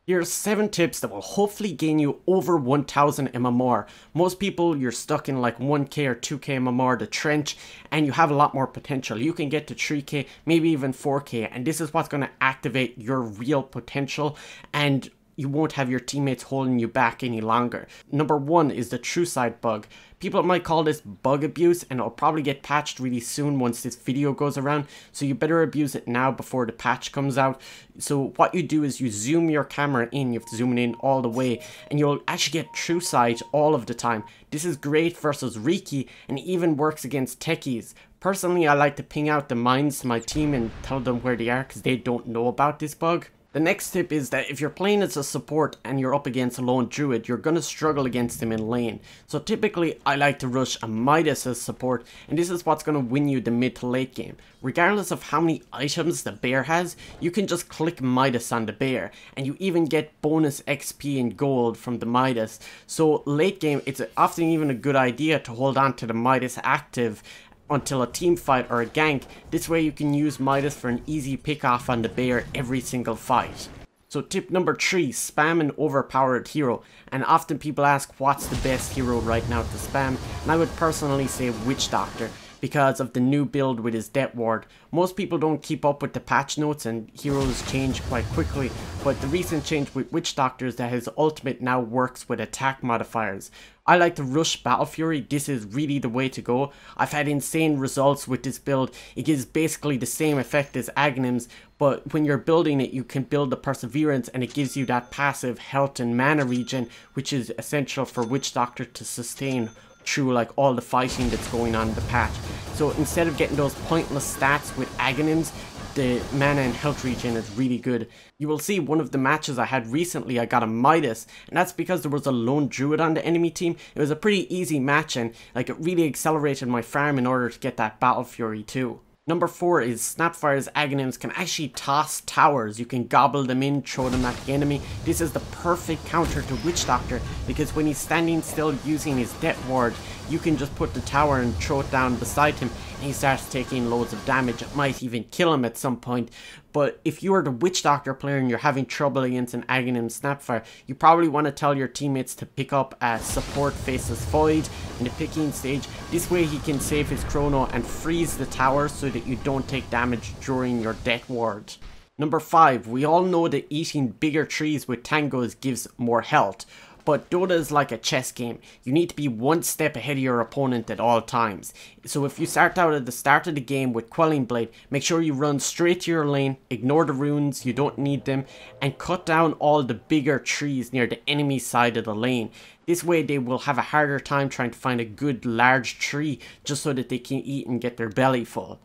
Here are 7 tips that will hopefully gain you over 1000 MMR. Most people, you're stuck in like 1k or 2k MMR, the trench, and you have a lot more potential. You can get to 3k, maybe even 4k, and this is what's going to activate your real potential, and you won't have your teammates holding you back any longer. Number 1 is the Truesight bug. People might call this bug abuse, and it'll probably get patched really soon once this video goes around, so you better abuse it now before the patch comes out. So what you do is you zoom your camera in, you have to zoom it in all the way, and you'll actually get Truesight all of the time. This is great versus Reiki, and even works against techies. Personally, I like to ping out the mines to my team and tell them where they are because they don't know about this bug. The next tip is that if you're playing as a support and you're up against a lone druid, you're going to struggle against him in lane. So typically I like to rush a Midas as support, and this is what's going to win you the mid to late game. Regardless of how many items the bear has, you can just click Midas on the bear, and you even get bonus XP and gold from the Midas. So late game, it's often even a good idea to hold on to the Midas active until a team fight or a gank. This way you can use Midas for an easy pick off on the bear every single fight. So tip number 3, spam an overpowered hero. And often people ask what's the best hero right now to spam, and I would personally say Witch Doctor, because of the new build with his Death Ward. Most people don't keep up with the patch notes and heroes change quite quickly, but the recent change with Witch Doctor is that his ultimate now works with attack modifiers. I like to rush Battle Fury. This is really the way to go. I've had insane results with this build. It gives basically the same effect as Aghanims, but when you're building it, you can build the Perseverance, and it gives you that passive health and mana regen, which is essential for Witch Doctor to sustain through like all the fighting that's going on in the patch. So instead of getting those pointless stats with Aghanims, the mana and health regen is really good. You will see one of the matches I had recently, I got a Midas, and that's because there was a lone druid on the enemy team. It was a pretty easy match, and like it really accelerated my farm in order to get that Battle Fury too. Number 4 is Snapfire's Aghanims can actually toss towers. You can gobble them in, throw them at the enemy. This is the perfect counter to Witch Doctor, because when he's standing still using his Death Ward, you can just put the tower and throw it down beside him, and he starts taking loads of damage. It might even kill him at some point. But if you are the Witch Doctor player and you're having trouble against an Aghanim Snapfire, you probably want to tell your teammates to pick up a support faces Void in the picking stage. This way he can save his chrono and freeze the tower so that you don't take damage during your Death Ward. Number 5, we all know that eating bigger trees with tangos gives more health. But Dota is like a chess game. You need to be one step ahead of your opponent at all times. So if you start out at the start of the game with Quelling Blade, make sure you run straight to your lane, ignore the runes, you don't need them, and cut down all the bigger trees near the enemy side of the lane. This way they will have a harder time trying to find a good large tree just so that they can eat and get their belly full.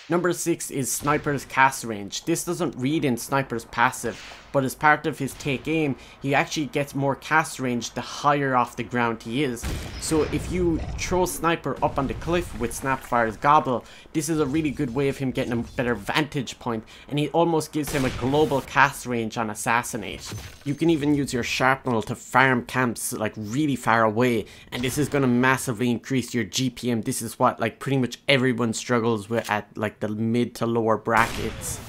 Number 6 is Sniper's cast range. This doesn't read in Sniper's passive, but as part of his take aim, he actually gets more cast range the higher off the ground he is. So if you throw Sniper up on the cliff with Snapfire's Gobble, this is a really good way of him getting a better vantage point, and it almost gives him a global cast range on Assassinate. You can even use your Sharpnel to farm camps like really far away, and this is going to massively increase your GPM. This is what like pretty much everyone struggles with at like the mid to lower brackets.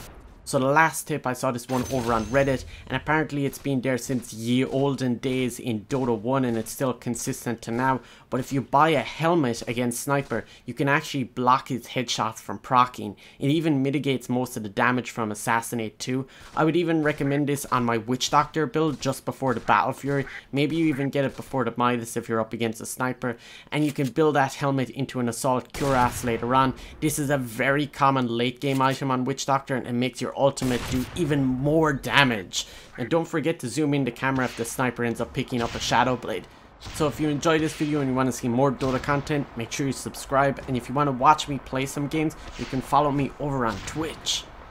So the last tip, I saw this one over on Reddit, and apparently it's been there since ye olden days in Dota 1 and it's still consistent to now. But if you buy a helmet against Sniper, you can actually block his headshots from proccing. It even mitigates most of the damage from Assassinate too. I would even recommend this on my Witch Doctor build just before the Battle Fury. Maybe you even get it before the Midas if you're up against a Sniper. And you can build that helmet into an Assault Cuirass later on. This is a very common late game item on Witch Doctor, and it makes your ultimate do even more damage. And don't forget to zoom in the camera if the Sniper ends up picking up a Shadow Blade. So if you enjoyed this video and you want to see more Dota content, make sure you subscribe, and if you want to watch me play some games, you can follow me over on Twitch.